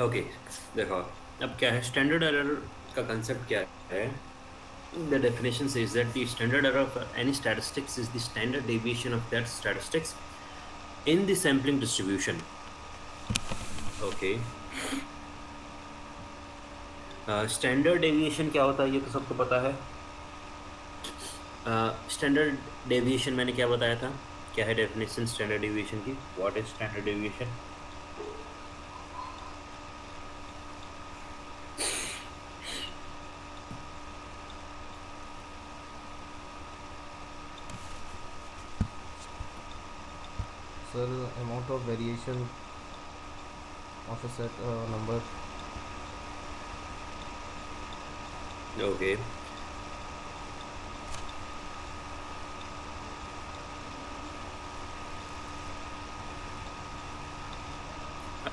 Okay, देखो अब क्या है स्टैंडर्ड एरर का कंसेप्ट क्या है। The definition says that the standard error of any statistics is the standard deviation of that statistics in the sampling distribution. Okay, standard deviation क्या होता है ये तो सबको पता है। स्टैंडर्ड डेविएशन मैंने क्या बताया था, क्या है डेफिनेशन स्टैंडर्ड डेविएशन की, what is standard deviation. Sir, amount of variation of a set number. Okay,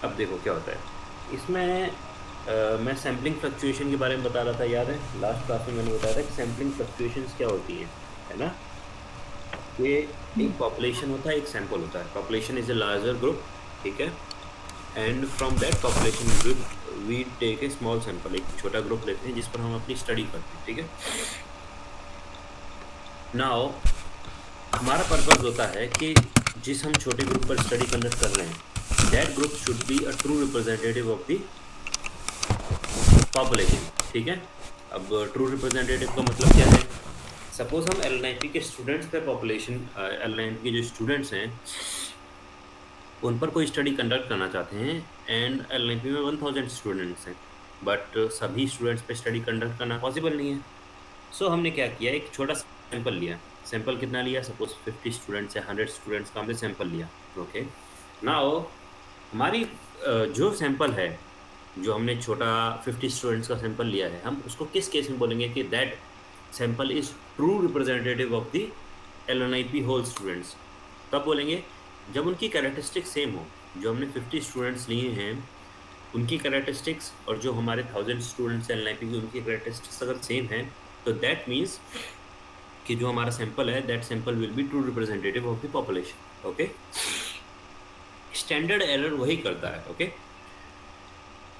अब देखो क्या होता है इसमें। मैं सैम्पलिंग फ्लक्चुएशन के बारे में बता रहा था, याद है लास्ट क्लास में मैंने बताया था कि सैम्पलिंग फ्लक्चुएशंस क्या होती है ना। ये एक पॉपुलेशन होता है, एक सैंपल होता है। Population is a larger group, ठीक है, and from that population group we take a small sample, एक छोटा ग्रुप लेते हैं जिस पर हम अपनी स्टडी करते हैं, ठीक है। नाउ हमारा पर्पस होता है कि जिस हम छोटे ग्रुप पर स्टडी कंडक्ट कर रहे हैं that group should be a true representative of the population, ठीक है। अब ट्रू रिप्रेजेंटेटिव का मतलब क्या है। सपोज हम एल के स्टूडेंट्स पे पॉपुलेशन, एल के जो स्टूडेंट्स हैं उन पर कोई स्टडी कंडक्ट करना चाहते हैं एंड एल में 1000 स्टूडेंट्स हैं, बट सभी स्टूडेंट्स पे स्टडी कंडक्ट करना पॉसिबल नहीं है। सो हमने क्या किया, एक छोटा सैंपल लिया। सैंपल कितना लिया, सपोज 50 स्टूडेंट्स या 100 स्टूडेंट्स का हमने सैंपल लिया। ओके, नाउ हमारी जो सैंपल है, जो हमने छोटा 50 स्टूडेंट्स का सैंपल लिया है, हम उसको किस केस में बोलेंगे कि that sample is true representative of the L whole students. तब बोलेंगे जब उनकी कैरेक्टरिस्टिक्स सेम हो। जो हमने 50 स्टूडेंट्स लिए हैं उनकी कैरेक्टरिस्टिक्स और जो हमारे 1000 स्टूडेंट्स एल की उनकी कैरेक्टरिस्टिक्स अगर सेम है तो दैट मीन्स कि जो हमारा सैंपल है that sample will be true representative of the population. Okay, standard error वही करता है। Okay,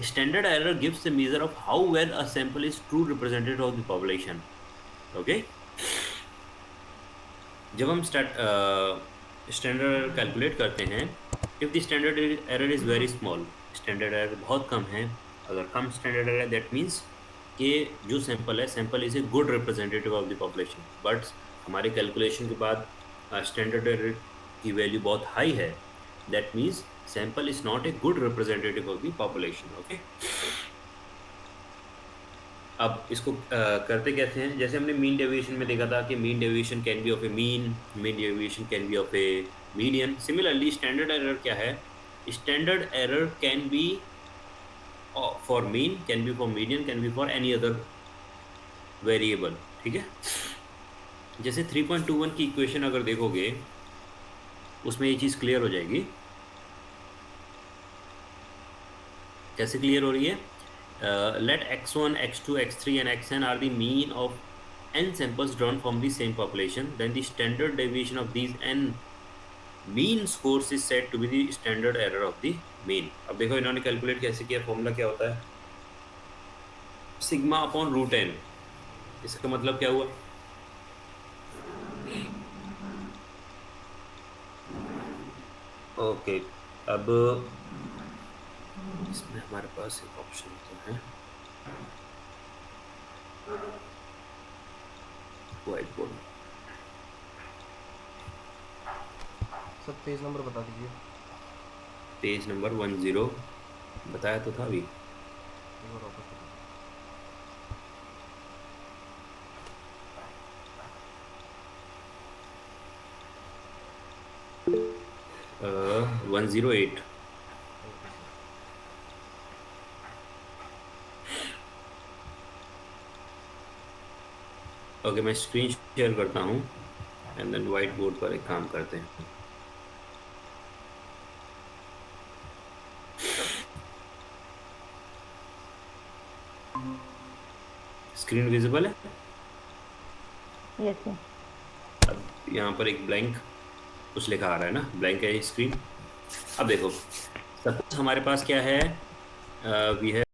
standard error gives the measure of how well a sample is true representative of the population. Okay, जब हम standard error calculate करते हैं, if the standard error is very small, standard error बहुत कम है, अगर कम स्टैंडर्ड एरर है that means कि जो सैंपल है sample is a good representative of the population, but हमारे कैलकुलेशन के बाद स्टैंडर्ड एरर की वैल्यू बहुत हाई है, that means sample is not a good representative of the population. Okay, अब इसको करते कैसे हैं, जैसे हमने मीन डेविएशन में देखा था कि mean deviation can be of A mean deviation can be of A median. Similarly standard error क्या है, standard error can be for mean, can be for median, can be for any other variable, ठीक है। जैसे 3.21 की equation अगर देखोगे उसमें ये चीज़ क्लियर हो जाएगी। कैसे क्लियर हो रही है, let x1, x2, x3 and xn are the mean of n samples drawn from the same population, then the standard deviation of these n mean scores is said to be the standard error of the mean। अब देखो इन्होंने calculate कैसे किया, formula क्या होता है, sigma upon root N. इसका मतलब क्या हुआ, ओके, अब इसमें हमारे पास एक ऑप्शन तो है white board. Sir page number बता दीजिए। पेज नंबर 10 बताया तो था अभी। एक बार वापस बता 108। दीजिए। Okay sir. ओके, मैं स्क्रीन शेयर करता हूँ एंड देन व्हाइट बोर्ड पर एक काम करते हैं। स्क्रीन विजिबल है। Yes sir. अब यहाँ पर एक ब्लैंक कुछ लिखा आ रहा है ना, ब्लैंक है स्क्रीन। अब देखो सपोज हमारे पास क्या है, वी हैव